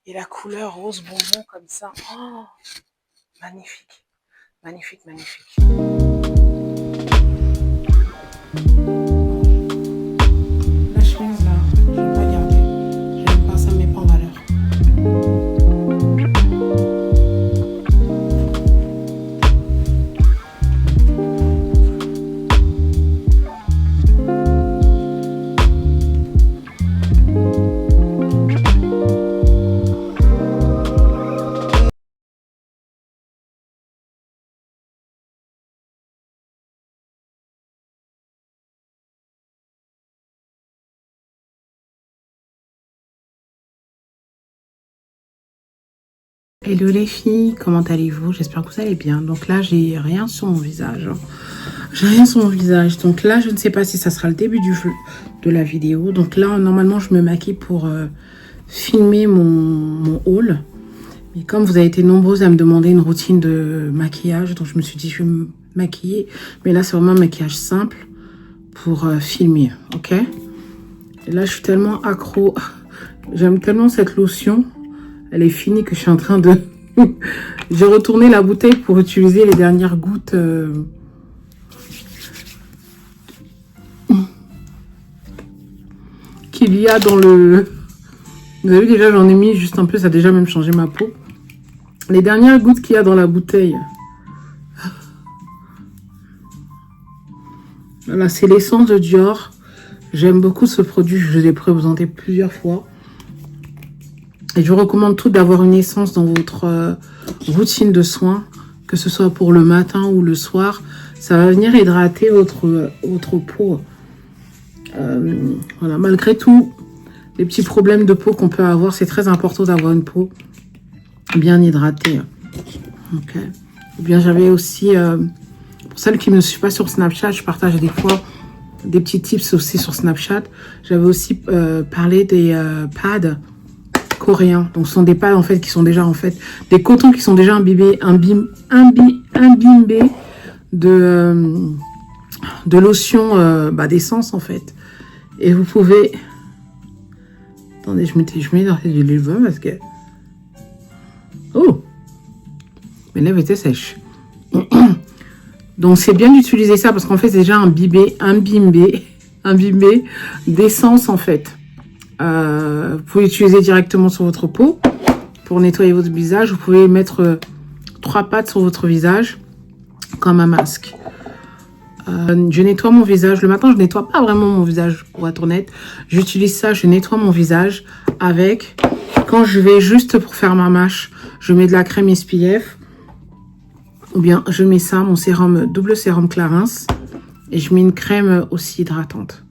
Et la couleur rose bonbon comme ça. Oh, magnifique. Magnifique, magnifique. La chemise là, je vais pas garder. J'aime pas, ça me met pas en valeur. Hello les filles, comment allez-vous? J'espère que vous allez bien. Donc là, j'ai rien sur mon visage. J'ai rien sur mon visage. Donc là, je ne sais pas si ça sera le début de la vidéo. Donc là, normalement, je me maquille pour filmer mon haul. Mais comme vous avez été nombreuses à me demander une routine de maquillage, donc je me suis dit, je vais me maquiller. Mais là, c'est vraiment un maquillage simple pour filmer, ok? Et là, je suis tellement accro. J'aime tellement cette lotion. Elle est finie que je suis en train de... J'ai retourné la bouteille pour utiliser les dernières gouttes qu'il y a dans le... Vous avez vu, déjà, j'en ai mis juste un peu. Ça a déjà même changé ma peau. Les dernières gouttes qu'il y a dans la bouteille. Voilà, c'est l'essence de Dior. J'aime beaucoup ce produit. Je l'ai présenté plusieurs fois. Et je vous recommande tout d'avoir une essence dans votre routine de soins, que ce soit pour le matin ou le soir. Ça va venir hydrater votre peau. Voilà, malgré tout, les petits problèmes de peau qu'on peut avoir, c'est très important d'avoir une peau bien hydratée. Ok. Ou bien j'avais aussi, pour celles qui ne me suivent pas sur Snapchat, je partage des fois des petits tips aussi sur Snapchat. J'avais aussi parlé des pads coréens. Donc ce sont des pads en fait qui sont déjà en fait des cotons qui sont déjà imbibés de lotion d'essence en fait. Et vous pouvez... Attendez, je mets dans les lèvres parce que... Oh! Mes lèvres étaient sèches. Donc c'est bien d'utiliser ça parce qu'en fait c'est déjà imbibé d'essence en fait. Vous pouvez l'utiliser directement sur votre peau pour nettoyer votre visage. Vous pouvez mettre 3 pattes sur votre visage comme un masque. Je nettoie mon visage. Le matin, je nettoie pas vraiment mon visage pour être honnête. J'utilise ça, je nettoie mon visage avec... Quand je vais juste pour faire ma mâche, je mets de la crème SPF. Ou bien je mets ça, mon sérum, double sérum Clarins. Et je mets une crème aussi hydratante.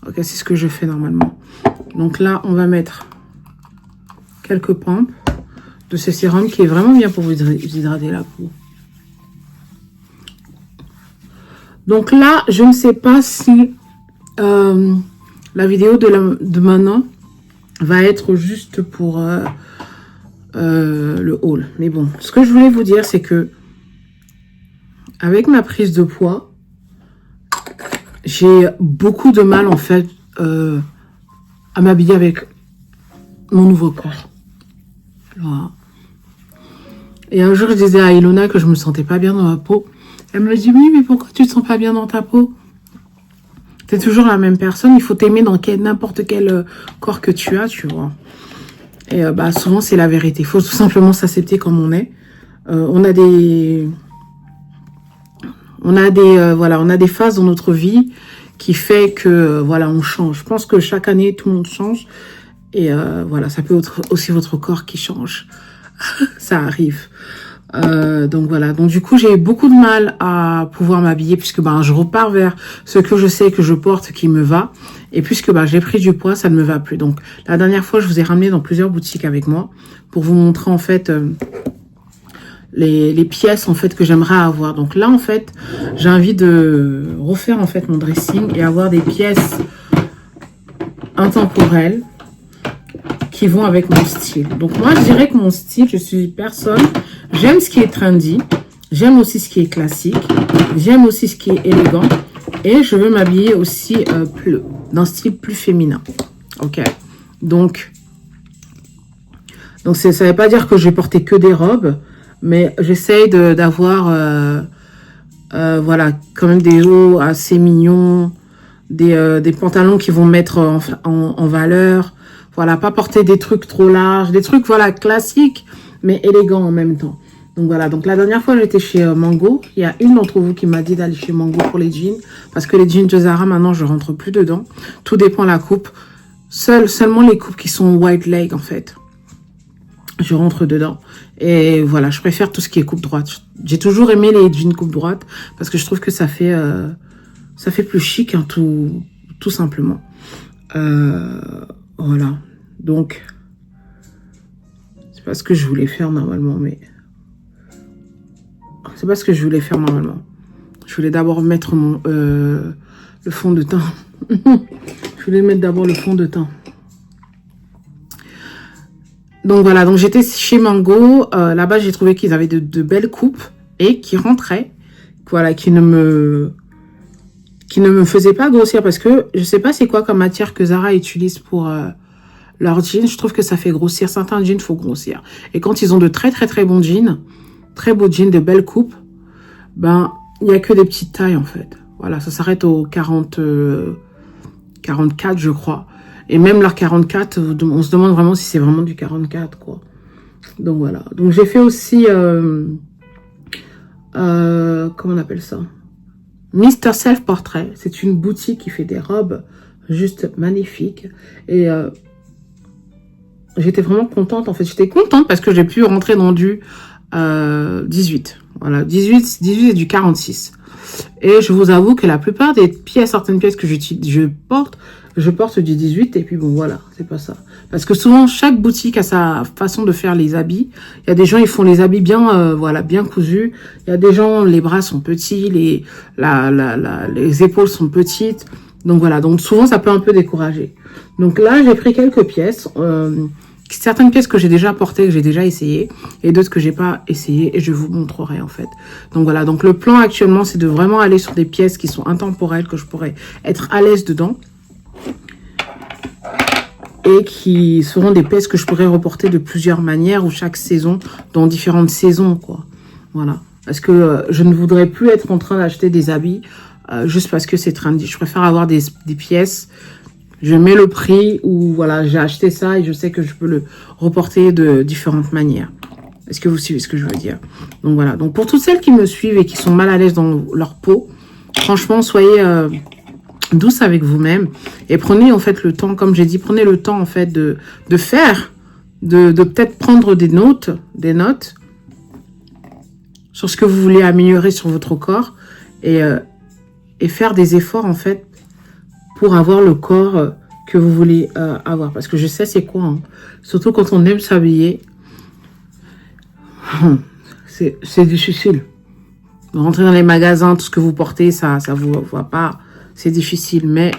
Ok, c'est ce que je fais normalement. Donc là, on va mettre quelques pompes de ce sérum qui est vraiment bien pour vous hydrater la peau. Donc là, je ne sais pas si la vidéo de maintenant va être juste pour le haul. Mais bon, ce que je voulais vous dire, c'est que avec ma prise de poids, j'ai beaucoup de mal en fait à m'habiller avec mon nouveau corps. Voilà. Et un jour, je disais à Ilona que je me sentais pas bien dans ma peau. Elle me dit, oui, mais pourquoi tu te sens pas bien dans ta peau? T'es toujours la même personne. Il faut t'aimer dans n'importe quel corps que tu as, tu vois. Et souvent, c'est la vérité. Il faut tout simplement s'accepter comme on est. On a des phases dans notre vie qui fait que, voilà, on change. Je pense que chaque année, tout le monde change. Et voilà, ça peut être aussi votre corps qui change. Ça arrive. Donc voilà, donc du coup j'ai beaucoup de mal à pouvoir m'habiller puisque je repars vers ce que je sais que je porte qui me va, et puisque j'ai pris du poids, ça ne me va plus. Donc la dernière fois je vous ai ramené dans plusieurs boutiques avec moi pour vous montrer en fait les pièces en fait que j'aimerais avoir. Donc là en fait j'ai envie de refaire en fait mon dressing et avoir des pièces intemporelles qui vont avec mon style. Donc moi je dirais que mon style, je suis personne, j'aime ce qui est trendy, j'aime aussi ce qui est classique, j'aime aussi ce qui est élégant, et je veux m'habiller aussi d'un style plus féminin. Ok, donc Donc, ça veut pas dire que je vais porter que des robes, mais j'essaye d'avoir, voilà, quand même des hauts assez mignons, des pantalons qui vont mettre en valeur. Voilà, pas porter des trucs trop larges, des trucs, voilà, classiques, mais élégants en même temps. Donc voilà, donc la dernière fois j'étais chez Mango, il y a une d'entre vous qui m'a dit d'aller chez Mango pour les jeans, parce que les jeans de Zara maintenant je rentre plus dedans, tout dépend de la coupe, seulement les coupes qui sont wide leg en fait, je rentre dedans, et voilà, je préfère tout ce qui est coupe droite. J'ai toujours aimé les jeans coupe droite, parce que je trouve que ça fait plus chic, hein, tout simplement. Voilà, donc c'est pas ce que je voulais faire normalement, mais... C'est pas ce que je voulais faire normalement. Je voulais d'abord mettre le fond de teint. Je voulais mettre d'abord le fond de teint. Donc voilà, donc j'étais chez Mango. Là-bas, j'ai trouvé qu'ils avaient de belles coupes et qui rentraient. Voilà, qui ne me faisaient pas grossir parce que je sais pas c'est quoi comme matière que Zara utilise pour leurs jeans. Je trouve que ça fait grossir. Certains jeans, faut grossir. Et quand ils ont de très très très bons jeans, très beaux jeans, de belles coupes, ben, il n'y a que des petites tailles, en fait. Voilà, ça s'arrête au 44, je crois. Et même leur 44, on se demande vraiment si c'est vraiment du 44, quoi. Donc, voilà. Donc, j'ai fait aussi, comment on appelle ça? Mister Self Portrait. C'est une boutique qui fait des robes juste magnifiques. Et j'étais vraiment contente, en fait. J'étais contente parce que j'ai pu rentrer dans du 18. Voilà, 18 et du 46. Et je vous avoue que la plupart des pièces, certaines pièces que je porte du 18. Et puis bon, voilà, c'est pas ça. Parce que souvent, chaque boutique a sa façon de faire les habits. Il y a des gens, ils font les habits bien, voilà, bien cousus. Il y a des gens, les bras sont petits, les épaules sont petites. Donc voilà, donc souvent, ça peut un peu décourager. Donc là, j'ai pris quelques pièces. Certaines pièces que j'ai déjà portées, que j'ai déjà essayé, et d'autres que j'ai pas essayé, et je vous montrerai en fait. Donc voilà, donc le plan actuellement, c'est de vraiment aller sur des pièces qui sont intemporelles, que je pourrais être à l'aise dedans, et qui seront des pièces que je pourrais reporter de plusieurs manières, ou chaque saison, dans différentes saisons, quoi. Voilà, parce que je ne voudrais plus être en train d'acheter des habits, juste parce que c'est trendy. Je préfère avoir des pièces... Je mets le prix où, voilà, j'ai acheté ça et je sais que je peux le reporter de différentes manières. Est-ce que vous suivez ce que je veux dire? Donc, voilà. Donc, pour toutes celles qui me suivent et qui sont mal à l'aise dans leur peau, franchement, soyez douce avec vous-même et prenez, en fait, le temps, comme j'ai dit, prenez le temps, en fait, de faire, de peut-être prendre des notes sur ce que vous voulez améliorer sur votre corps et faire des efforts, en fait, pour avoir le corps que vous voulez avoir. Parce que je sais c'est quoi. Hein. Surtout quand on aime s'habiller. C'est difficile. Rentrer dans les magasins, tout ce que vous portez, ça vous voit pas. C'est difficile. Mais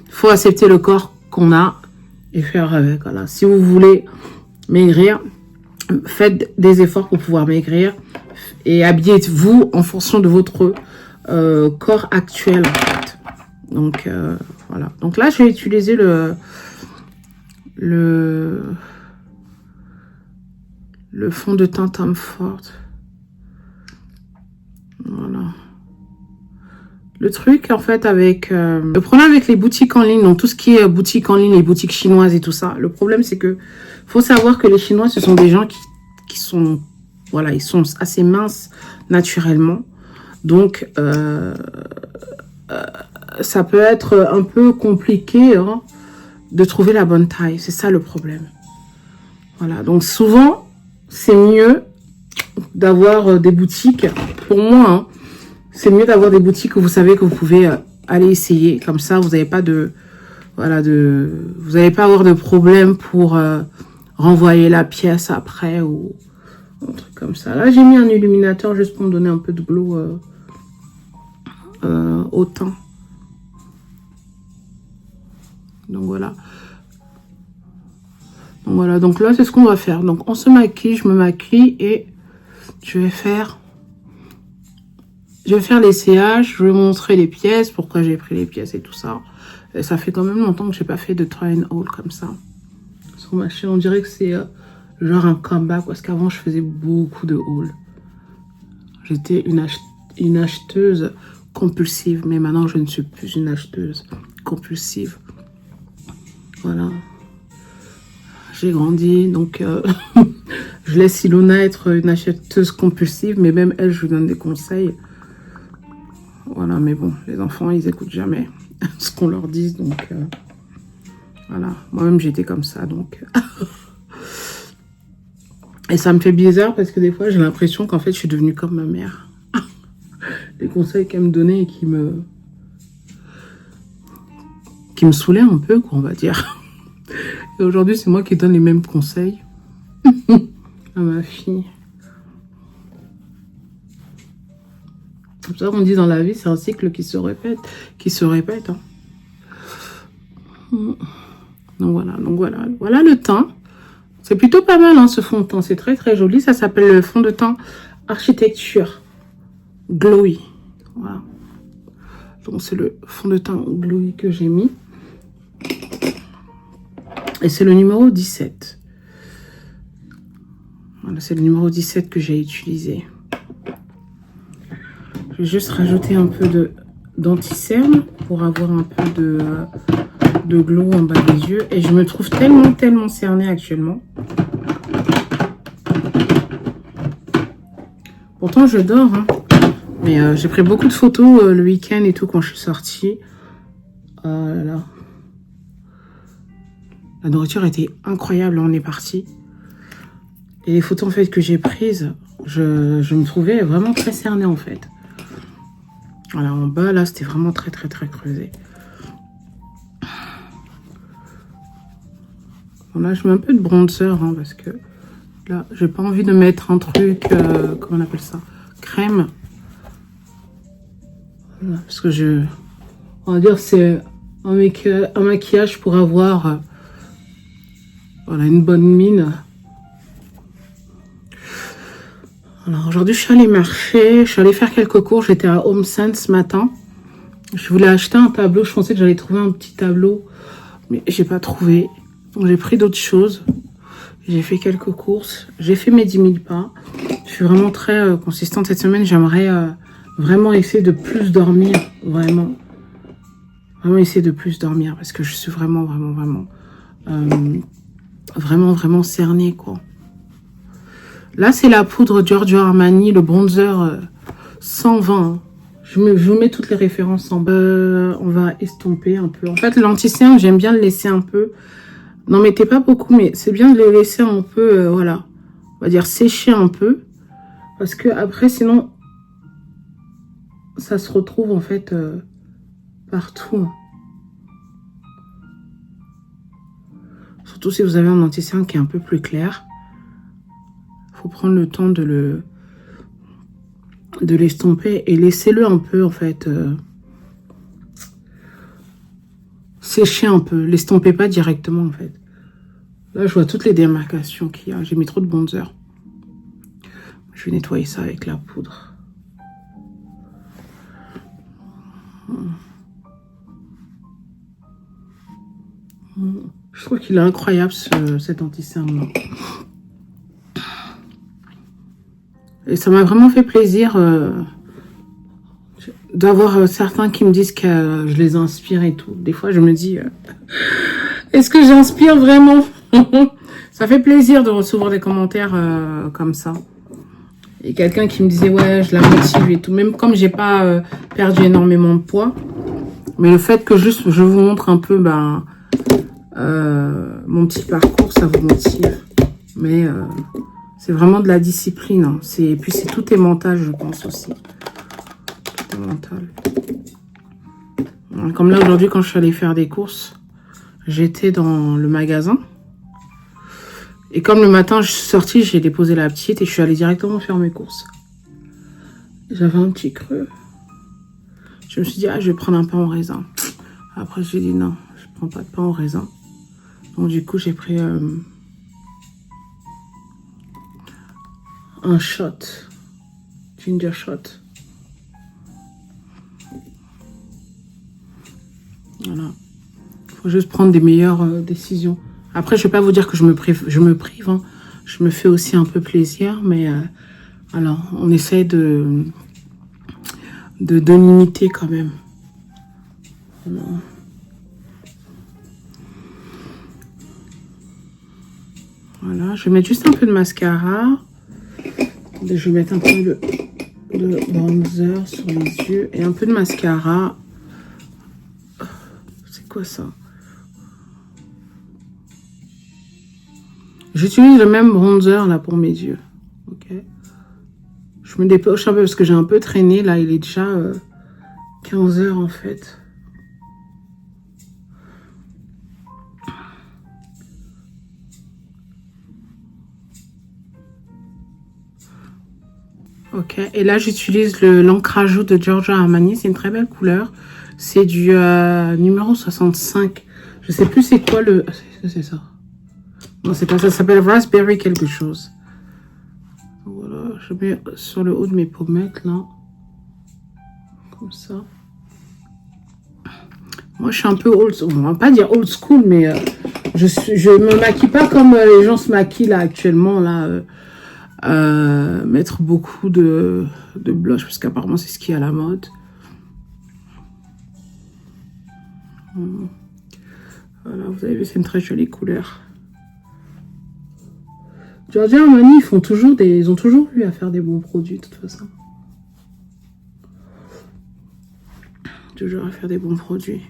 il faut accepter le corps qu'on a et faire avec. Voilà. Si vous voulez maigrir, faites des efforts pour pouvoir maigrir. Et habillez-vous en fonction de votre corps actuel, en fait. Donc, voilà. Donc là, je vais utiliser le fond de teint Tom Ford. Voilà. Le truc, en fait, avec... le problème avec les boutiques en ligne, donc tout ce qui est boutique en ligne, les boutiques chinoises et tout ça, le problème, c'est que faut savoir que les Chinois, ce sont des gens qui sont... Voilà, ils sont assez minces naturellement. Donc... ça peut être un peu compliqué hein, de trouver la bonne taille. C'est ça le problème. Voilà. Donc souvent, c'est mieux d'avoir des boutiques. Pour moi, hein, c'est mieux d'avoir des boutiques où vous savez que vous pouvez aller essayer. Comme ça, vous n'avez pas de... Voilà, vous n'allez pas avoir de problème pour renvoyer la pièce après ou un truc comme ça. Là, j'ai mis un illuminateur juste pour me donner un peu de glow au teint. Donc voilà. Donc voilà, donc là c'est ce qu'on va faire. Donc on se maquille, je me maquille et je vais faire l'essayage, je vais vous montrer les pièces, pourquoi j'ai pris les pièces et tout ça. Et ça fait quand même longtemps que j'ai pas fait de try and hold comme ça. Sur ma chaîne, on dirait que c'est genre un comeback, parce qu'avant, je faisais beaucoup de hauls. J'étais une acheteuse compulsive, mais maintenant, je ne suis plus une acheteuse compulsive. Voilà. J'ai grandi, donc je laisse Ilona être une acheteuse compulsive, mais même elle, je lui donne des conseils. Voilà, mais bon, les enfants, ils écoutent jamais ce qu'on leur dit, donc voilà. Moi-même, j'étais comme ça, donc... Et ça me fait bizarre, parce que des fois, j'ai l'impression qu'en fait, je suis devenue comme ma mère. Les conseils qu'elle me donnait et qui me saoulaient un peu, quoi, on va dire. Et aujourd'hui, c'est moi qui donne les mêmes conseils à ma fille. Comme ça, on dit dans la vie, c'est un cycle qui se répète. Hein. Donc voilà le teint. C'est plutôt pas mal, hein, ce fond de teint. C'est très très joli. Ça s'appelle le fond de teint Architecture Glowy. Voilà. Donc c'est le fond de teint Glowy que j'ai mis. Et c'est le numéro 17. Voilà, c'est le numéro 17 que j'ai utilisé. Je vais juste rajouter un peu d'anti-cerne pour avoir un peu de glow en bas des yeux. Et je me trouve tellement cernée actuellement. Pourtant, je dors, hein. Mais j'ai pris beaucoup de photos le week-end et tout quand je suis sortie. Là. La nourriture était incroyable, on est parti. Et les photos en fait que j'ai prises, je me trouvais vraiment très cernée en fait. Voilà, en bas là, c'était vraiment très creusé. Bon, là, je mets un peu de bronzer, hein, parce que là, j'ai pas envie de mettre un truc, comment on appelle ça, crème. Voilà, parce que on va dire c'est un maquillage pour avoir voilà, une bonne mine. Alors aujourd'hui, je suis allée marcher, je suis allée faire quelques cours. J'étais à Home Sense ce matin. Je voulais acheter un tableau. Je pensais que j'allais trouver un petit tableau, mais j'ai pas trouvé. Donc j'ai pris d'autres choses. J'ai fait quelques courses. J'ai fait mes 10 000 pas. Je suis vraiment très consistante cette semaine. J'aimerais vraiment essayer de plus dormir. Vraiment essayer de plus dormir parce que je suis vraiment cernée, quoi. Là, c'est la poudre Giorgio Armani, le bronzer 120. Je vous mets toutes les références en bas. On va estomper un peu. En fait, l'anti-cerne, j'aime bien le laisser un peu. N'en mettez pas beaucoup, mais c'est bien de le laisser un peu, voilà. On va dire sécher un peu. Parce que après, sinon, ça se retrouve en fait partout. Surtout si vous avez un anti-cerne qui est un peu plus clair. Faut prendre le temps de l'estomper et laissez-le un peu en fait sécher un peu. L'estompez pas directement en fait. Là je vois toutes les démarcations qu'il y a. J'ai mis trop de bronzer. Je vais nettoyer ça avec la poudre. Je trouve qu'il est incroyable cet anti-cerne là. Et ça m'a vraiment fait plaisir d'avoir certains qui me disent que je les inspire et tout. Des fois, je me dis, est-ce que j'inspire vraiment? Ça fait plaisir de recevoir des commentaires comme ça. Et quelqu'un qui me disait, ouais, je la motive et tout. Même comme j'ai pas perdu énormément de poids. Mais le fait que juste je vous montre un peu mon petit parcours, ça vous motive. Mais... c'est vraiment de la discipline. Hein. Et puis, tout est mental, je pense aussi. Tout est mental. Comme là, aujourd'hui, quand je suis allée faire des courses, j'étais dans le magasin. Et comme le matin, je suis sortie, j'ai déposé la petite et je suis allée directement faire mes courses. J'avais un petit creux. Je me suis dit, ah, je vais prendre un pain au raisin. Après, j'ai dit, non, je ne prends pas de pain au raisin. Donc, du coup, j'ai pris... un shot, ginger shot. Voilà. Faut juste prendre des meilleures décisions. Après, je vais pas vous dire que je me prive. Hein. je me fais aussi un peu plaisir, mais alors on essaie de limiter quand même. Voilà, je vais mettre juste un peu de mascara. Je vais mettre un peu de bronzer sur les yeux et un peu de mascara. C'est quoi ça? J'utilise le même bronzer là pour mes yeux. Ok. Je me dépêche un peu parce que j'ai un peu traîné. Là, il est déjà 15 h en fait. Ok, et là j'utilise l'encre à joues de Giorgio Armani, c'est une très belle couleur. C'est du numéro 65. Je sais plus c'est quoi le... C'est ça. Non, c'est pas ça, ça s'appelle Raspberry quelque chose. Voilà, je mets sur le haut de mes pommettes là. Comme ça. Moi je suis un peu old school, on va pas dire old school, mais je me maquille pas comme les gens se maquillent là actuellement là. Mettre beaucoup de blush parce qu'apparemment c'est ce qui est à la mode. Voilà, vous avez vu, c'est une très jolie couleur. Giorgio Armani, ils ont toujours eu à faire des bons produits de toute façon. Toujours à faire des bons produits.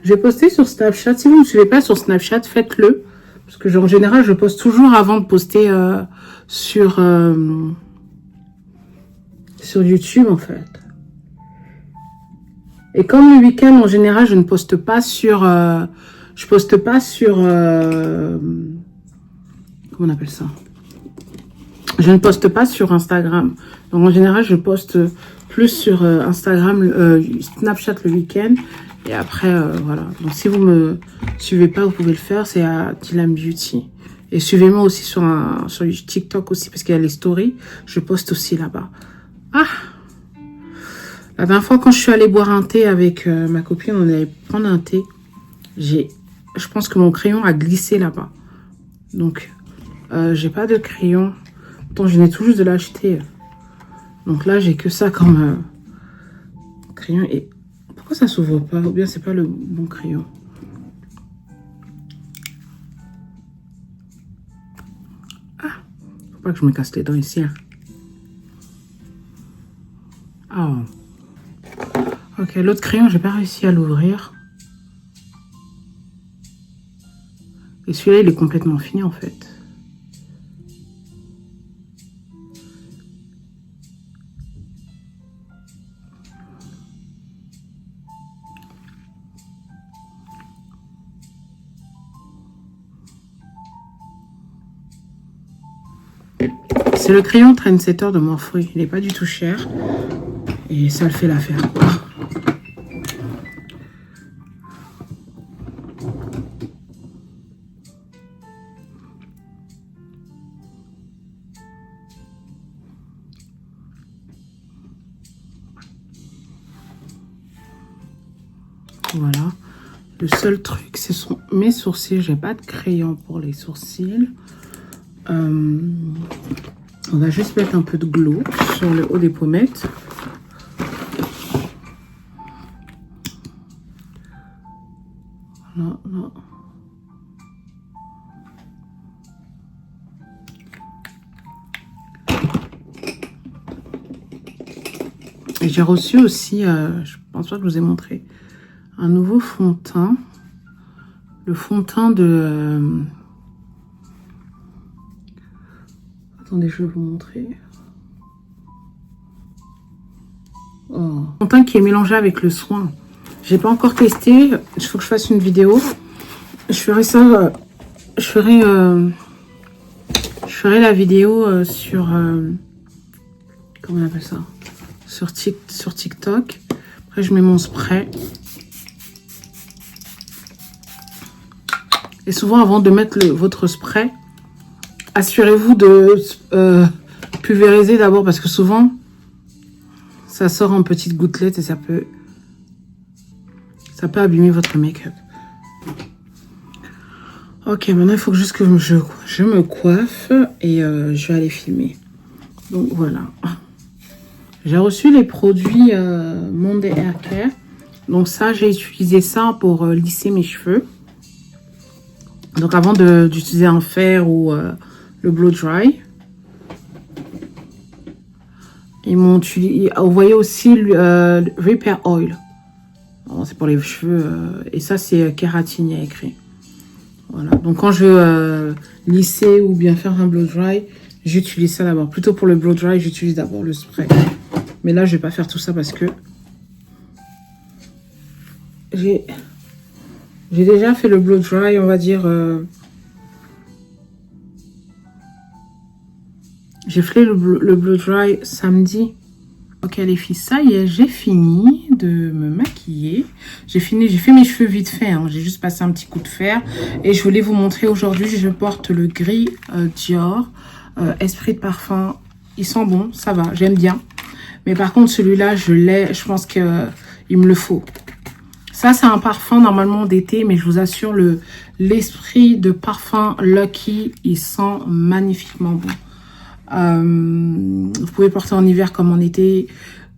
J'ai posté sur Snapchat. Si vous ne me suivez pas sur Snapchat, faites-le. Parce que en général, je poste toujours avant de poster sur YouTube, en fait. Et comme le week-end, en général, je ne poste pas sur... comment on appelle ça? Je ne poste pas sur Instagram. Donc, en général, je poste plus sur Instagram, Snapchat le week-end. Et après, voilà. Donc, si vous me suivez pas, vous pouvez le faire. C'est à Dylan Beauty. Et suivez-moi aussi sur TikTok aussi, parce qu'il y a les stories. Je poste aussi là-bas. Ah! La dernière fois, quand je suis allée boire un thé avec ma copine, on allait prendre un thé. Je pense que mon crayon a glissé là-bas. Donc, j'ai pas de crayon. Pourtant, je venais tout juste de l'acheter. Donc là, j'ai que ça comme crayon. Et pourquoi ça s'ouvre pas? Ou bien c'est pas le bon crayon? Ah, faut pas que je me casse les dents ici. Hein. Oh. Ok, l'autre crayon, j'ai pas réussi à l'ouvrir. Et celui-là, il est complètement fini en fait. C'est le crayon Trendsetter de Morphe. Il n'est pas du tout cher. Et ça le fait l'affaire, quoi. Voilà. Le seul truc, ce sont mes sourcils. J'ai pas de crayon pour les sourcils. On va juste mettre un peu de glow sur le haut des pommettes. Voilà, là. Et j'ai reçu aussi, je pense pas que je vous ai montré, un nouveau fond de teint. Le fond de teint de... Attendez, je vais vous montrer. Oh. Fond de teint qui est mélangé avec le soin. J'ai pas encore testé. Il faut que je fasse une vidéo. Je ferai ça. Je ferai la vidéo sur... comment on appelle ça? Sur TikTok. Après, je mets mon spray. Et souvent, avant de mettre votre spray, assurez-vous de pulvériser d'abord parce que souvent, ça sort en petites gouttelettes et ça peut abîmer votre make-up. Ok, maintenant il faut juste que je me coiffe et je vais aller filmer. Donc voilà. J'ai reçu les produits Monday Hair Care. Donc ça, j'ai utilisé ça pour lisser mes cheveux. Donc avant d'utiliser un fer ou le blow dry. Ils m'ont envoyé aussi Repair Oil. C'est pour les cheveux. Et ça, c'est kératine, il y a écrit. Voilà. Donc quand je veux lisser ou bien faire un blow dry, j'utilise ça d'abord. Plutôt pour le blow dry, j'utilise d'abord le spray. Mais là, je vais pas faire tout ça parce que j'ai déjà fait le blow dry, on va dire. J'ai fait le blow dry samedi. Ok les filles, ça y est, j'ai fini de me maquiller. J'ai fait mes cheveux vite fait. Hein. J'ai juste passé un petit coup de fer. Et je voulais vous montrer aujourd'hui, je porte le gris Dior. Esprit de parfum. Il sent bon, ça va, j'aime bien. Mais par contre, celui-là, je pense qu'il me le faut. Ça, c'est un parfum normalement d'été, mais je vous assure, l'esprit de parfum Lucky, il sent magnifiquement bon. Vous pouvez porter en hiver comme en été,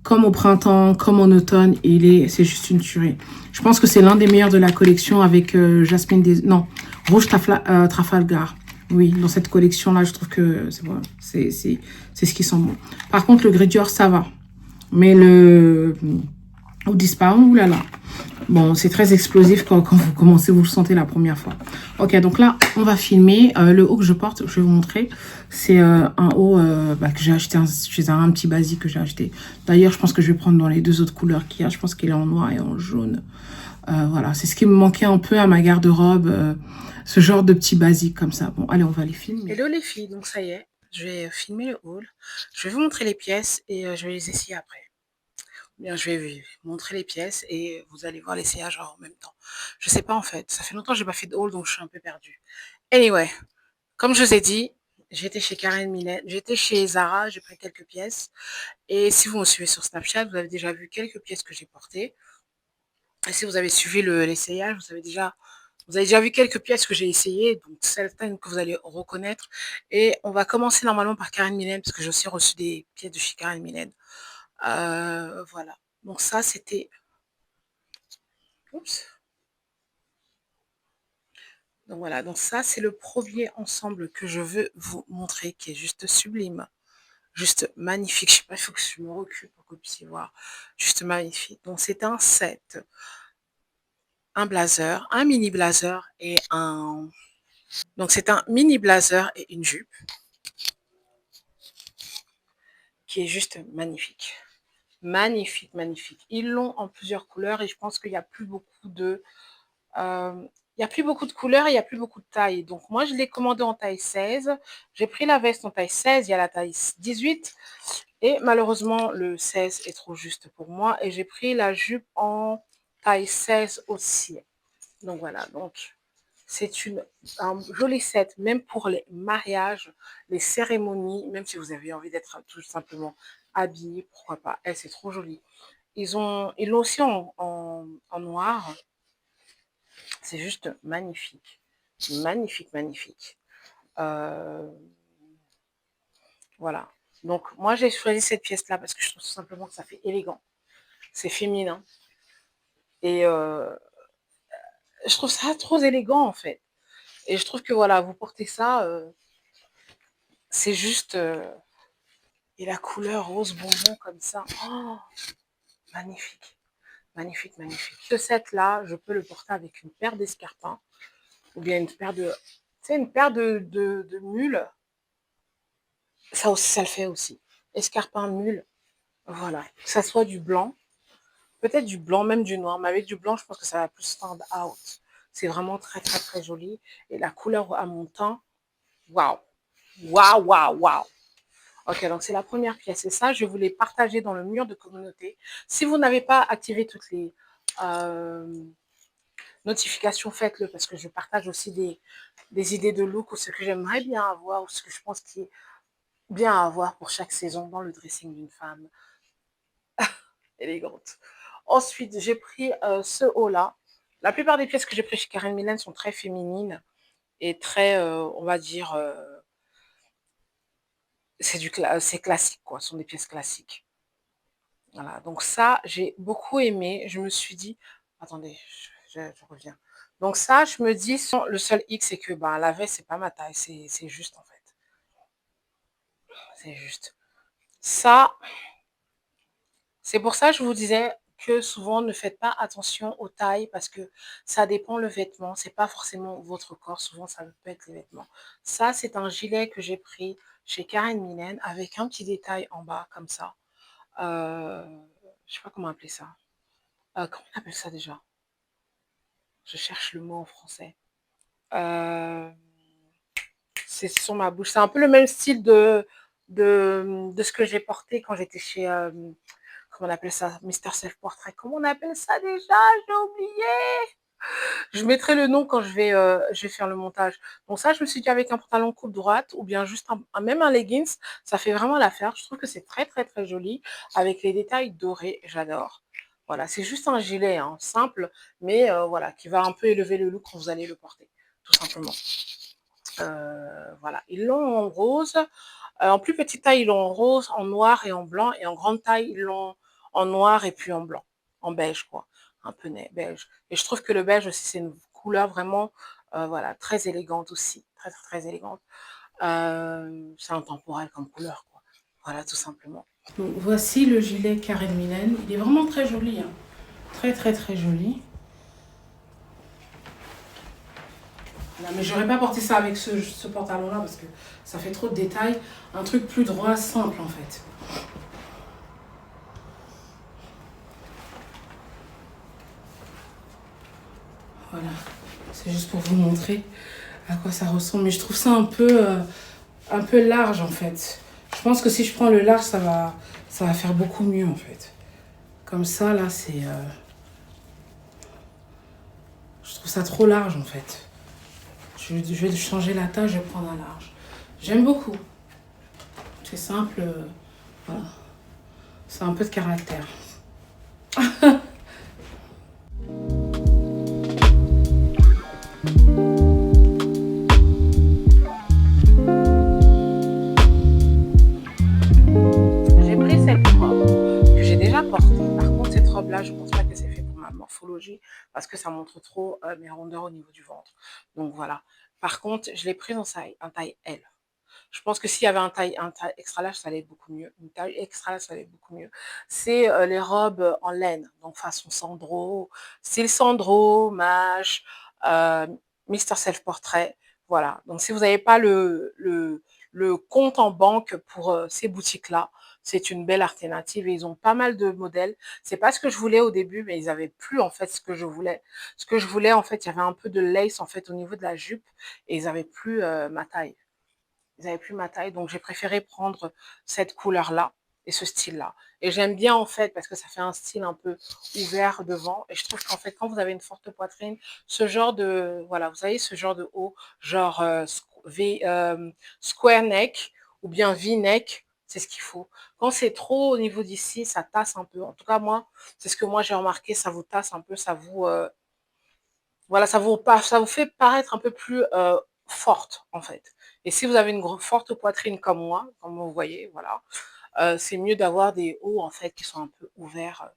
comme au printemps, comme en automne. C'est juste une tuerie. Je pense que c'est l'un des meilleurs de la collection avec Jasmine non, Rouge Trafalgar. Oui, dans cette collection-là, je trouve que c'est bon, c'est ce qui sent bon. Par contre, le gris Dior, ça va. Mais le Disparu, oulala. Bon, c'est très explosif quand vous commencez, vous le sentez la première fois. Ok, donc là, on va filmer. Le haut que je porte, je vais vous montrer. C'est un haut que j'ai acheté chez un petit basique que j'ai acheté. D'ailleurs, je pense que je vais prendre dans les deux autres couleurs qu'il y a. Je pense qu'il est en noir et en jaune. Voilà, c'est ce qui me manquait un peu à ma garde-robe. Ce genre de petit basique comme ça. Bon, allez, on va les filmer. Hello les filles, donc ça y est, je vais filmer le haul. Je vais vous montrer les pièces et je vais les essayer après. Bien, je vais vous montrer les pièces et vous allez voir l'essayage en même temps. Je sais pas en fait, ça fait longtemps que j'ai pas fait de haul donc je suis un peu perdue. Anyway, comme je vous ai dit, j'étais chez Karen Millen, j'étais chez Zara, j'ai pris quelques pièces. Et si vous me suivez sur Snapchat, vous avez déjà vu quelques pièces que j'ai portées. Et si vous avez suivi l'essayage, vous avez déjà vu quelques pièces que j'ai essayées, donc certaines que vous allez reconnaître. Et on va commencer normalement par Karen Millen, parce que j'ai aussi reçu des pièces de chez Karen Millen. Voilà. Donc ça, c'était... Oups. Donc voilà, donc ça, c'est le premier ensemble que je veux vous montrer, qui est juste sublime. Juste magnifique. Je sais pas, il faut que je me recule pour que vous puissiez voir. Juste magnifique. Donc c'est un set. Un blazer, un mini blazer et un... Donc c'est un mini blazer et une jupe qui est juste magnifique. Magnifique, magnifique. Ils l'ont en plusieurs couleurs et je pense qu'il n'y a plus beaucoup de... il n'y a plus beaucoup de couleurs et il n'y a plus beaucoup de tailles. Donc moi, je l'ai commandé en taille 16. J'ai pris la veste en taille 16. Il y a la taille 18. Et malheureusement, le 16 est trop juste pour moi. Et j'ai pris la jupe en taille 16 aussi. Donc voilà, donc c'est un joli set, même pour les mariages, les cérémonies, même si vous avez envie d'être tout simplement habillé, pourquoi pas. Eh, c'est trop joli. Ils l'ont aussi en noir. C'est juste magnifique. Magnifique, magnifique. Euh, voilà. Donc, moi, j'ai choisi cette pièce-là parce que je trouve tout simplement que ça fait élégant. C'est féminin. Et je trouve ça trop élégant, en fait. Et je trouve que, voilà, vous portez ça, c'est juste... et la couleur rose bonbon comme ça. Oh, magnifique. Magnifique, magnifique. Ce set-là, je peux le porter avec une paire d'escarpins ou bien une paire de... Tu sais, une paire de mules. Ça aussi, ça le fait aussi. Escarpins, mules. Voilà. Que ça soit du blanc. Peut-être du blanc, même du noir. Mais avec du blanc, je pense que ça va plus stand out. C'est vraiment très, très, très joli. Et la couleur à mon teint, waouh. Waouh, waouh, waouh. Ok, donc c'est la première pièce. Et ça, je vais vous les partager dans le mur de communauté. Si vous n'avez pas activé toutes les notifications, faites-le parce que je partage aussi des idées de look ou ce que j'aimerais bien avoir ou ce que je pense qui est bien à avoir pour chaque saison dans le dressing d'une femme élégante. Ensuite, j'ai pris ce haut-là. La plupart des pièces que j'ai prises chez Karen Millen sont très féminines. et très, on va dire, c'est classique, quoi. Ce sont des pièces classiques. Voilà, donc ça, j'ai beaucoup aimé. Je me suis dit, attendez, je reviens. Donc ça, je me dis, le seul hic, c'est que ben, la veste, c'est pas ma taille, c'est juste en fait. C'est juste. Ça, c'est pour ça que je vous disais que souvent, ne faites pas attention aux tailles parce que ça dépend le vêtement. C'est pas forcément votre corps. Souvent, ça peut être les vêtements. Ça, c'est un gilet que j'ai pris chez Karen Millen avec un petit détail en bas comme ça. Euh, je sais pas comment appeler ça. Comment on appelle ça déjà? Je cherche le mot en français. Euh, c'est sur ma bouche. C'est un peu le même style de ce que j'ai porté quand j'étais chez, comment on appelle ça, Mister Self Portrait. Comment on appelle ça déjà? J'ai oublié. Je mettrai le nom quand je vais faire le montage. Donc ça, je me suis dit avec un pantalon coupe droite ou bien juste même un leggings, ça fait vraiment l'affaire. Je trouve que c'est très très très joli avec les détails dorés. J'adore. Voilà, c'est juste un gilet hein, simple, mais voilà, qui va un peu élever le look quand vous allez le porter, tout simplement. Voilà, ils l'ont en rose. En plus petite taille, ils l'ont en rose, en noir et en blanc. Et en grande taille, ils l'ont en noir et puis en blanc. En beige, quoi. Un peu beige. Et je trouve que le beige aussi, c'est une couleur vraiment voilà, très élégante aussi. Très, très, très élégante. C'est intemporel comme couleur, quoi. Voilà, tout simplement. Donc, voici le gilet Karen Millen. Il est vraiment très joli. Hein. Très, très, très joli. Voilà, mais j'aurais pas porté ça avec ce pantalon-là parce que ça fait trop de détails. Un truc plus droit, simple en fait. Voilà, c'est juste pour vous montrer à quoi ça ressemble. Mais je trouve ça un peu large en fait. Je pense que si je prends le large, ça va faire beaucoup mieux en fait. Comme ça, là, c'est... je trouve ça trop large en fait. Je vais changer la taille, je vais prendre un large. J'aime beaucoup. C'est simple. Voilà. C'est un peu de caractère. J'ai pris cette robe que j'ai déjà portée. Par contre, cette robe-là, je ne pense pas que c'est fait pour ma morphologie parce que ça montre trop mes rondeurs au niveau du ventre. Donc voilà. Par contre, je l'ai prise en taille L. Je pense que s'il y avait un taille extra large, ça allait être beaucoup mieux. Une taille extra large, ça allait être beaucoup mieux. C'est les robes en laine, donc façon Sandro, style Sandro, Mage, euh, Mister Self Portrait. Voilà. Donc si vous n'avez pas le compte en banque pour ces boutiques-là, c'est une belle alternative et ils ont pas mal de modèles. C'est pas ce que je voulais au début, mais ils avaient plus en fait ce que je voulais. Ce que je voulais en fait, il y avait un peu de lace en fait au niveau de la jupe et ils avaient plus ma taille. Ils n'avaient plus ma taille, donc j'ai préféré prendre cette couleur-là et ce style-là. Et j'aime bien en fait parce que ça fait un style un peu ouvert devant. Et je trouve qu'en fait, quand vous avez une forte poitrine, ce genre de, voilà, vous avez ce genre de haut, genre square neck ou bien V-neck, c'est ce qu'il faut. Quand c'est trop au niveau d'ici, ça tasse un peu. En tout cas, moi, c'est ce que moi j'ai remarqué, ça vous tasse un peu, voilà, ça vous fait paraître un peu plus forte, en fait. Et si vous avez une forte poitrine comme moi, comme vous voyez, voilà, c'est mieux d'avoir des hauts, en fait, qui sont un peu ouverts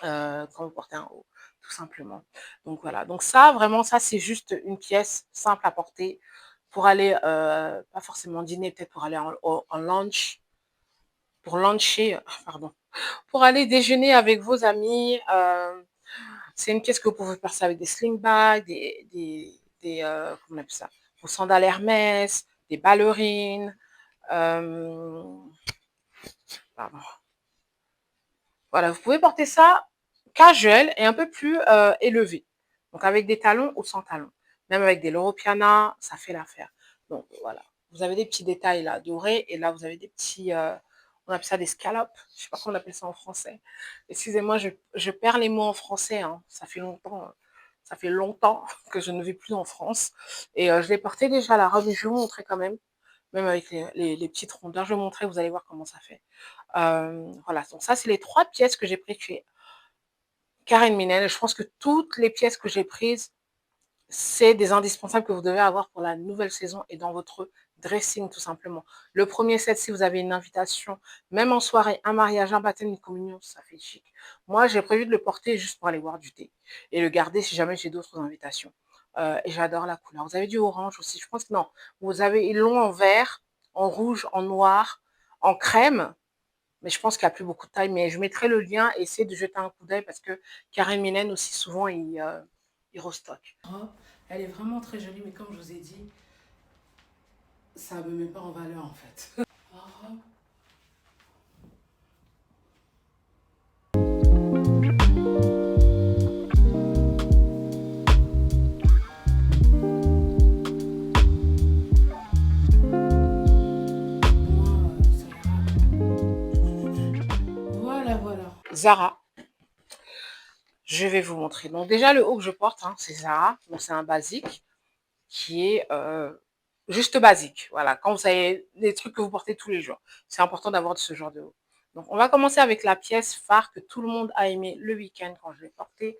quand vous portez un haut, tout simplement. Donc, voilà. Donc, ça, vraiment, ça, c'est juste une pièce simple à porter pour aller, pas forcément dîner, peut-être pour aller en lunch, pour luncher, pardon, pour aller déjeuner avec vos amis. C'est une pièce que vous pouvez passer avec des sling bags, comment on appelle ça, vos sandales Hermès, des ballerines. Euh, pardon. Voilà, vous pouvez porter ça casual et un peu plus élevé. Donc avec des talons ou sans talons. Même avec des Loro Piana, ça fait l'affaire. Donc voilà, vous avez des petits détails là dorés et là vous avez des petits, on appelle ça des scallops. Je ne sais pas comment on appelle ça en français. Excusez-moi, je perds les mots en français. Hein. Ça fait longtemps que je ne vis plus en France. Et je l'ai porté déjà la robe. Je vais vous montrer quand même, même avec les petites rondeurs. Je vais vous montrer, vous allez voir comment ça fait. Voilà, donc ça, c'est les 3 pièces que j'ai prises chez Karen Millen. Je pense que toutes les pièces que j'ai prises, c'est des indispensables que vous devez avoir pour la nouvelle saison et dans votre dressing tout simplement. Le premier set, si vous avez une invitation, même en soirée, un mariage, un baptême, une communion, ça fait chic. Moi, j'ai prévu de le porter juste pour aller boire du thé et le garder si jamais j'ai d'autres invitations. Et j'adore la couleur. Vous avez du orange aussi, je pense que non. Vous avez, ils l'ont en vert, en rouge, en noir, en crème. Mais je pense qu'il n'y a plus beaucoup de taille. Mais je mettrai le lien et essayez de jeter un coup d'œil parce que Karen Millen aussi, souvent, il restock. Elle est vraiment très jolie, mais comme je vous ai dit, ça ne me met pas en valeur en fait. Voilà, voilà. Zara. Je vais vous montrer. Donc déjà, le haut que je porte, hein, c'est Zara. Donc c'est un basique qui est juste basique. Voilà, quand vous avez des trucs que vous portez tous les jours, c'est important d'avoir ce genre de haut. Donc on va commencer avec la pièce phare que tout le monde a aimé le week-end quand je l'ai porté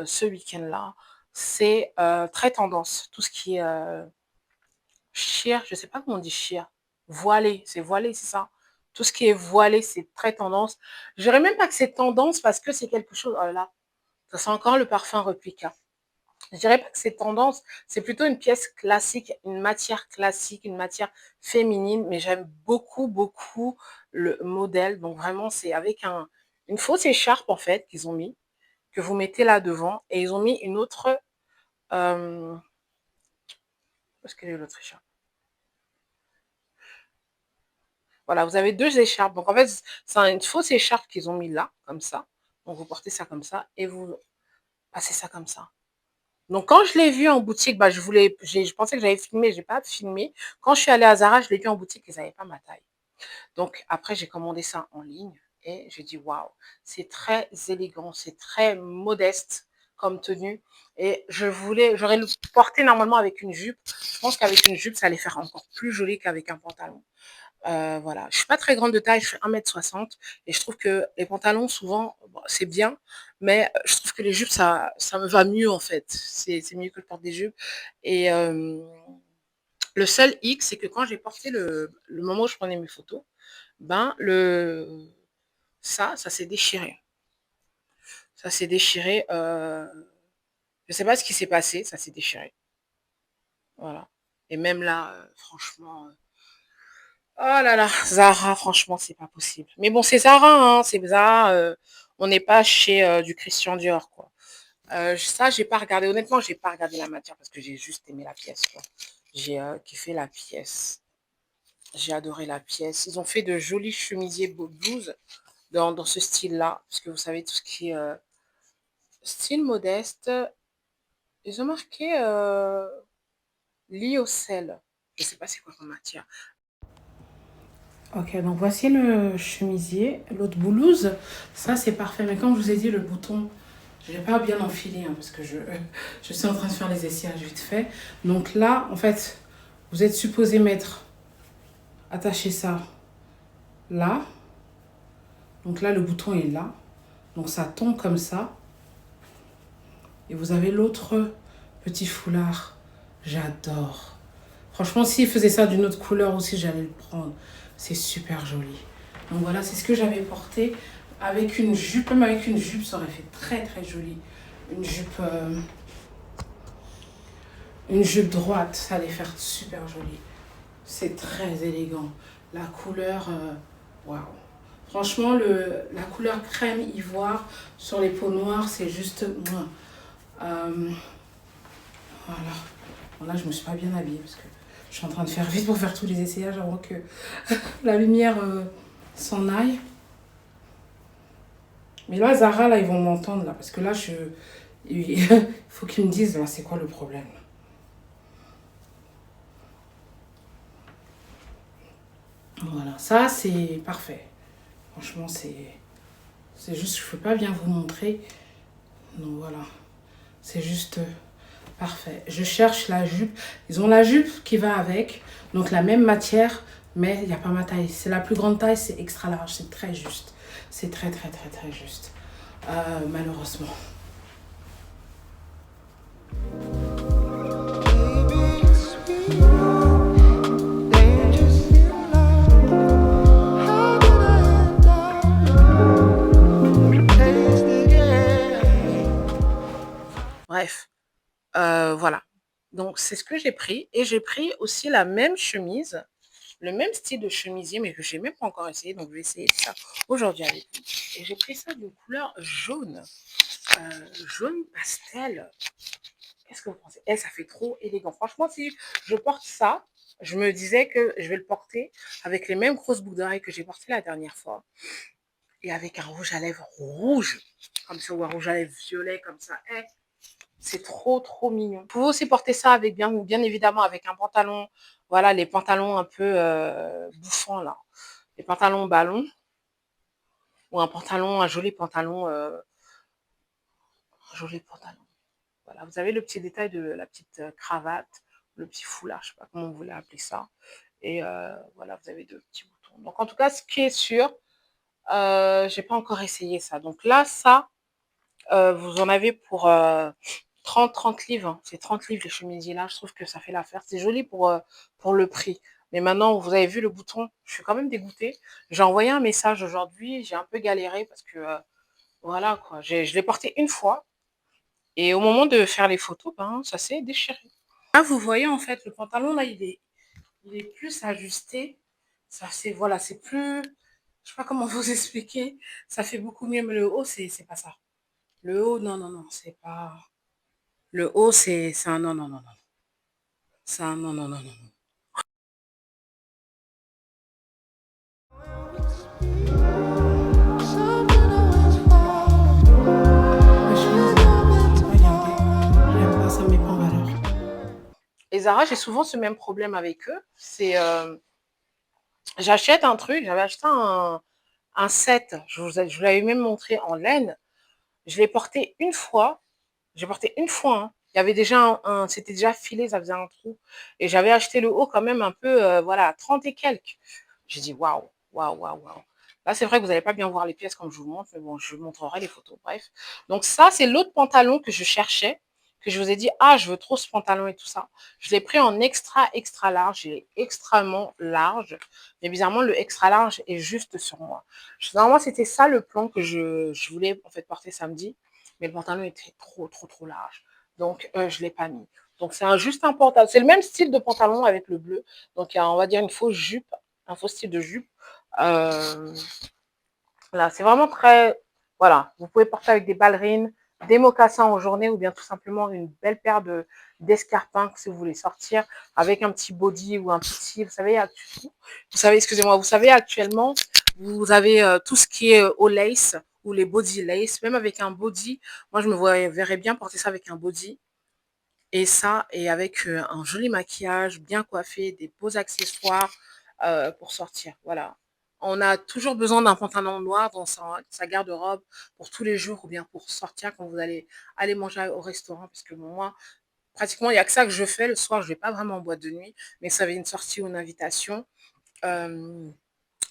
ce week-end-là. C'est très tendance. Tout ce qui est sheer, je sais pas comment on dit sheer. Voilé, c'est ça. Tout ce qui est voilé, c'est très tendance. Je dirais même pas que c'est tendance parce que c'est quelque chose. Oh là, ça sent encore le parfum Replica. Je dirais pas que c'est tendance, c'est plutôt une pièce classique, une matière classique, une matière féminine, mais j'aime beaucoup, beaucoup le modèle. Donc vraiment, c'est avec une fausse écharpe en fait qu'ils ont mis, que vous mettez là devant, et ils ont mis une autre. Où est-ce qu'elle est l'autre écharpe? Voilà, vous avez deux écharpes. Donc en fait, c'est une fausse écharpe qu'ils ont mis là, comme ça. Donc vous portez ça comme ça et vous passez ça comme ça. Donc, quand je l'ai vu en boutique, bah, je pensais que j'avais filmé, j'ai pas filmé. Quand je suis allée à Zara, je l'ai vu en boutique, ils n'avaient pas ma taille. Donc, après, j'ai commandé ça en ligne et j'ai dit, waouh, c'est très élégant, c'est très modeste comme tenue. Et j'aurais le porté normalement avec une jupe. Je pense qu'avec une jupe, ça allait faire encore plus joli qu'avec un pantalon. Voilà, je suis pas très grande de taille, je fais 1,60 m et je trouve que les pantalons souvent bon, c'est bien, mais je trouve que les jupes ça me va mieux en fait. C'est mieux que je porte des jupes. Et le seul hic, c'est que quand j'ai porté le moment où je prenais mes photos, ben ça s'est déchiré. Ça s'est déchiré. Je sais pas ce qui s'est passé, ça s'est déchiré. Voilà. Et même là, franchement. Oh là là, Zara, franchement, c'est pas possible. Mais bon, c'est Zara, hein, c'est Zara. On n'est pas chez du Christian Dior, quoi. Ça, j'ai pas regardé. Honnêtement, j'ai pas regardé la matière parce que j'ai juste aimé la pièce, quoi. J'ai kiffé la pièce. J'ai adoré la pièce. Ils ont fait de jolis chemisiers blouses dans ce style-là, parce que vous savez tout ce qui est style modeste. Ils ont marqué lyocell. Je sais pas c'est quoi comme matière. Ok, donc voici le chemisier, l'autre blouse. Ça, c'est parfait. Mais comme je vous ai dit, le bouton, je n'ai pas bien enfilé hein, parce que je suis en train de faire les essayages vite fait. Donc là, en fait, vous êtes supposé attacher ça là. Donc là, le bouton est là. Donc ça tombe comme ça. Et vous avez l'autre petit foulard. J'adore. Franchement, s'il faisait ça d'une autre couleur aussi, j'allais le prendre. C'est super joli. Donc voilà, c'est ce que j'avais porté avec une jupe. Même avec une jupe, ça aurait fait très très joli. Une jupe droite, ça allait faire super joli. C'est très élégant. La couleur, waouh. Franchement, la couleur crème ivoire sur les peaux noires, c'est juste... voilà. Bon, là, je me suis pas bien habillée parce que je suis en train de faire vite pour faire tous les essayages avant que la lumière s'en aille. Mais là, Zara, là, ils vont m'entendre là parce que là, il faut qu'ils me disent là, c'est quoi le problème. Voilà, ça, c'est parfait. Franchement, c'est juste, je peux pas bien vous montrer. Donc voilà, c'est juste parfait. Je cherche la jupe. Ils ont la jupe qui va avec, donc la même matière, mais il n'y a pas ma taille. C'est la plus grande taille, c'est extra large, c'est très juste. C'est très très très très juste. Malheureusement. Donc, c'est ce que j'ai pris. Et j'ai pris aussi la même chemise, le même style de chemisier, mais que j'ai même pas encore essayé. Donc, je vais essayer ça aujourd'hui avec vous. Et j'ai pris ça d'une couleur jaune, jaune pastel. Qu'est-ce que vous pensez? Ça fait trop élégant. Franchement, si je porte ça, je me disais que je vais le porter avec les mêmes grosses boucles d'oreilles que j'ai portées la dernière fois. Et avec un rouge à lèvres rouge, comme ça, ou un rouge à lèvres violet, comme ça. C'est trop, trop mignon. Vous pouvez aussi porter ça avec, bien évidemment, avec un pantalon. Voilà, les pantalons un peu bouffants, là. Les pantalons ballons. Ou un joli pantalon. Joli pantalon. Voilà, vous avez le petit détail de la petite cravate, le petit foulard, je ne sais pas comment vous voulez appeler ça. Et voilà, vous avez deux petits boutons. Donc, en tout cas, ce qui est sûr, je n'ai pas encore essayé ça. Donc là, ça, vous en avez pour 30 livres. Hein. C'est 30 livres les chemisiers là. Je trouve que ça fait l'affaire. C'est joli pour le prix. Mais maintenant, vous avez vu le bouton. Je suis quand même dégoûtée. J'ai envoyé un message aujourd'hui. J'ai un peu galéré parce que voilà quoi. Je l'ai porté une fois. Et au moment de faire les photos, ben, ça s'est déchiré. Là, vous voyez en fait, le pantalon là, il est plus ajusté. Ça, c'est voilà, c'est plus. Je sais pas comment vous expliquer. Ça fait beaucoup mieux. Mais le haut, c'est pas ça. Le haut, non, non, non, c'est pas. Le haut, c'est un non, non, non, non. C'est un non, non, non, non. Et Zara, j'ai souvent ce même problème avec eux. C'est j'achète un truc, j'avais acheté un set, je vous l'avais même montré en laine. Je l'ai porté une fois. J'ai porté une fois. Hein. Il y avait déjà c'était déjà filé, ça faisait un trou. Et j'avais acheté le haut quand même un peu, voilà, 30 et quelques. J'ai dit waouh, waouh, waouh, waouh. Là, c'est vrai que vous n'allez pas bien voir les pièces comme je vous montre, mais bon, je vous montrerai les photos. Bref. Donc, ça, c'est l'autre pantalon que je cherchais, que je vous ai dit, ah, je veux trop ce pantalon et tout ça. Je l'ai pris en extra, extra large. Il est extrêmement large. Mais bizarrement, le extra large est juste sur moi. Normalement, c'était ça le plan que je voulais en fait porter samedi. Mais le pantalon était trop, trop, trop large. Donc, je ne l'ai pas mis. Donc, c'est juste un pantalon. C'est le même style de pantalon avec le bleu. Donc, il y a, on va dire, une fausse jupe, un faux style de jupe. Là, c'est vraiment très... Voilà, vous pouvez porter avec des ballerines, des mocassins en journée ou bien tout simplement une belle paire d'escarpins si vous voulez sortir avec un petit body ou un petit... Vous savez, excusez-moi, vous savez actuellement, vous avez tout ce qui est au lace ou les body lace, même avec un body. Moi, je me verrais bien porter ça avec un body. Et ça, et avec un joli maquillage, bien coiffé, des beaux accessoires pour sortir. Voilà. On a toujours besoin d'un pantalon noir dans sa garde-robe pour tous les jours ou bien pour sortir quand vous allez aller manger au restaurant. Parce que moi, pratiquement, il n'y a que ça que je fais. Le soir, je ne vais pas vraiment en boîte de nuit, mais ça avait une sortie ou une invitation. Euh,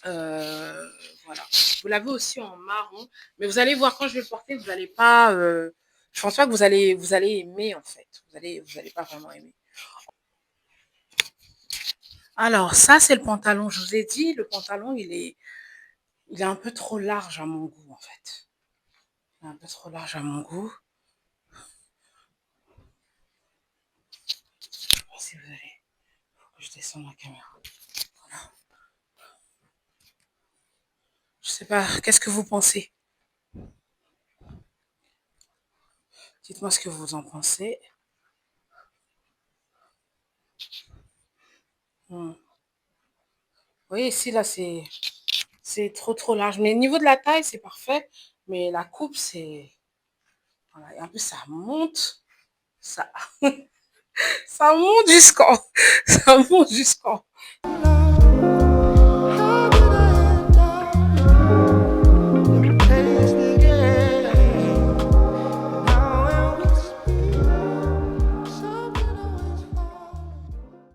voilà. Vous l'avez aussi en marron. Mais vous allez voir, quand je vais le porter, vous n'allez pas... je pense pas que vous allez aimer, en fait. Vous allez pas vraiment aimer. Alors, ça, c'est le pantalon. Je vous ai dit, le pantalon, il est un peu trop large à mon goût, en fait. Il est un peu trop large à mon goût. Si vous allez... Faut que je descende la caméra. Voilà. Je sais pas, qu'est-ce que vous pensez? Dites-moi ce que vous en pensez. Vous voyez, ici, là, c'est trop, trop large. Mais au niveau de la taille, c'est parfait. Mais la coupe, c'est... Voilà. Et en plus, ça monte. Ça, ça monte jusqu'en... Ça monte jusqu'en...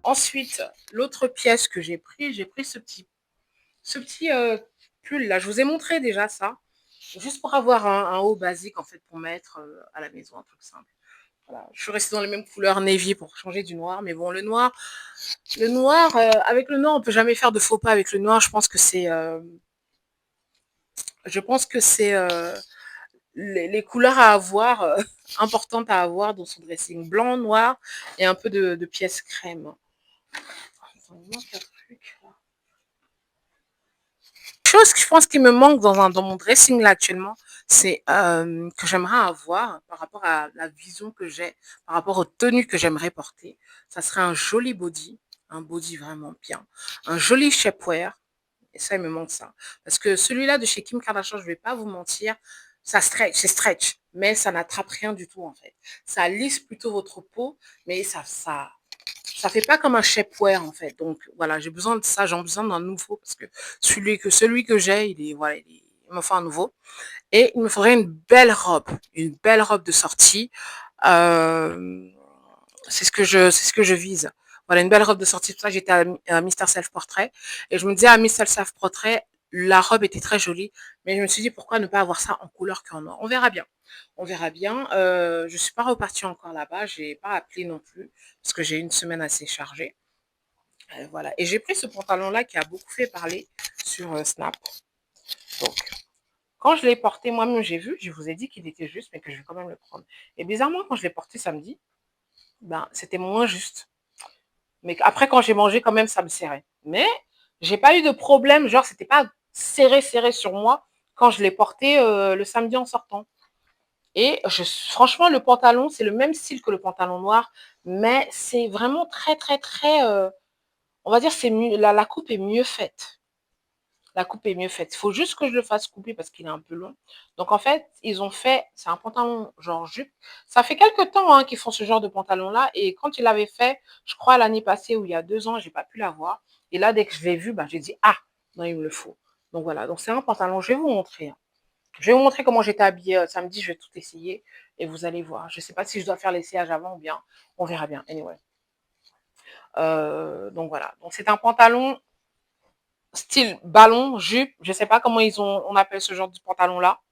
Ensuite, l'autre pièce que j'ai pris ce petit pull là. Je vous ai montré déjà ça. Juste pour avoir un haut basique en fait pour mettre à la maison, un truc simple. Voilà. Je suis restée dans les mêmes couleurs navy pour changer du noir. Mais bon, le noir, avec le noir, on peut jamais faire de faux pas avec le noir. Je pense que c'est les couleurs à avoir importantes à avoir dans son dressing. Blanc, noir et un peu de pièces crème. Attends, il manque un truc. Chose que je pense qui me manque dans mon dressing là actuellement, c'est que j'aimerais avoir par rapport à la vision que j'ai, par rapport aux tenues que j'aimerais porter. Ça serait un body vraiment bien, un joli shapewear. Et ça, il me manque ça. Parce que celui-là de chez Kim Kardashian, je vais pas vous mentir, c'est stretch, mais ça n'attrape rien du tout en fait. Ça lisse plutôt votre peau, mais ça fait pas comme un shapewear en fait. Donc voilà, j'ai besoin de ça, j'ai besoin d'un nouveau parce que celui que j'ai, il me faut un nouveau. Et il me faudrait une belle robe de sortie. Euh, c'est ce que je vise. Voilà, une belle robe de sortie. Pour ça, j'étais à Mister Self Portrait et je me disais à Mister Self Portrait, la robe était très jolie, mais je me suis dit pourquoi ne pas avoir ça en couleur qu'en noir. On verra bien. On verra bien. Je suis pas repartie encore là-bas. J'ai pas appelé non plus parce que j'ai une semaine assez chargée. Voilà. Et j'ai pris ce pantalon-là qui a beaucoup fait parler sur Snap. Donc, quand je l'ai porté, moi-même, j'ai vu, je vous ai dit qu'il était juste, mais que je vais quand même le prendre. Et bizarrement, quand je l'ai porté samedi, ben, c'était moins juste. Mais après, quand j'ai mangé, quand même, ça me serrait. Mais j'ai pas eu de problème, genre, c'était pas serré sur moi quand je l'ai porté le samedi en sortant. Et franchement, le pantalon, c'est le même style que le pantalon noir, mais c'est vraiment très, on va dire, c'est mieux, la coupe est mieux faite. La coupe est mieux faite. Il faut juste que je le fasse couper parce qu'il est un peu long. Donc en fait, ils ont fait, c'est un pantalon genre jupe. Ça fait quelques temps hein, qu'ils font ce genre de pantalon-là. Et quand ils l'avaient fait, je crois l'année passée ou il y a 2 ans, j'ai pas pu l'avoir. Et là, dès que je l'ai vu, ben, j'ai dit, ah, non, il me le faut. Donc voilà, donc c'est un pantalon, je vais vous montrer. Hein. Je vais vous montrer comment j'étais habillée samedi, je vais tout essayer et vous allez voir. Je ne sais pas si je dois faire l'essayage avant ou bien, on verra bien. Anyway. Donc voilà, donc c'est un pantalon style ballon, jupe, je sais pas comment on appelle ce genre de pantalon là,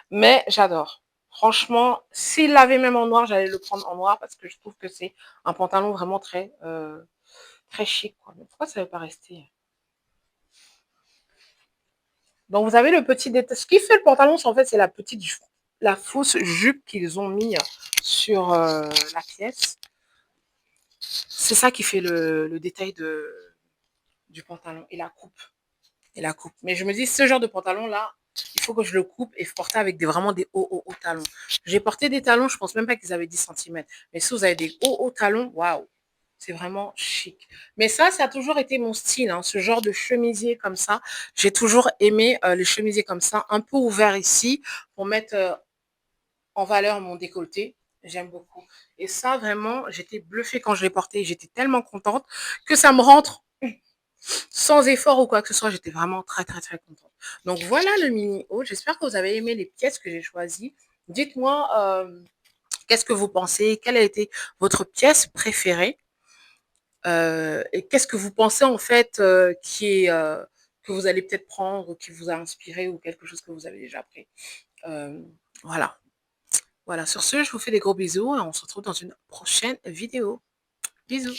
mais j'adore. Franchement, s'il l'avait même en noir, j'allais le prendre en noir parce que je trouve que c'est un pantalon vraiment très chic. Quoi. Mais pourquoi ça ne veut pas rester? Donc vous avez le petit détail. Ce qui fait le pantalon, en fait, c'est la fausse jupe qu'ils ont mis sur la pièce. C'est ça qui fait le détail du pantalon et la coupe. Mais je me dis, ce genre de pantalon-là, il faut que je le coupe et porter avec vraiment des hauts talons. J'ai porté des talons, je pense même pas qu'ils avaient 10 centimètres. Mais si vous avez des hauts talons, waouh, c'est vraiment chic. Mais ça a toujours été mon style, hein, ce genre de chemisier comme ça. J'ai toujours aimé les chemisiers comme ça, un peu ouverts ici, pour mettre en valeur mon décolleté. J'aime beaucoup. Et ça, vraiment, j'étais bluffée quand je l'ai porté. J'étais tellement contente que ça me rentre sans effort ou quoi que ce soit, j'étais vraiment très contente. Donc voilà le mini haul. J'espère que vous avez aimé les pièces que j'ai choisies. Dites-moi qu'est-ce que vous pensez, quelle a été votre pièce préférée et qu'est-ce que vous pensez en fait que vous allez peut-être prendre ou qui vous a inspiré ou quelque chose que vous avez déjà pris. Euh, voilà. Voilà, sur ce, je vous fais des gros bisous et on se retrouve dans une prochaine vidéo. Bisous.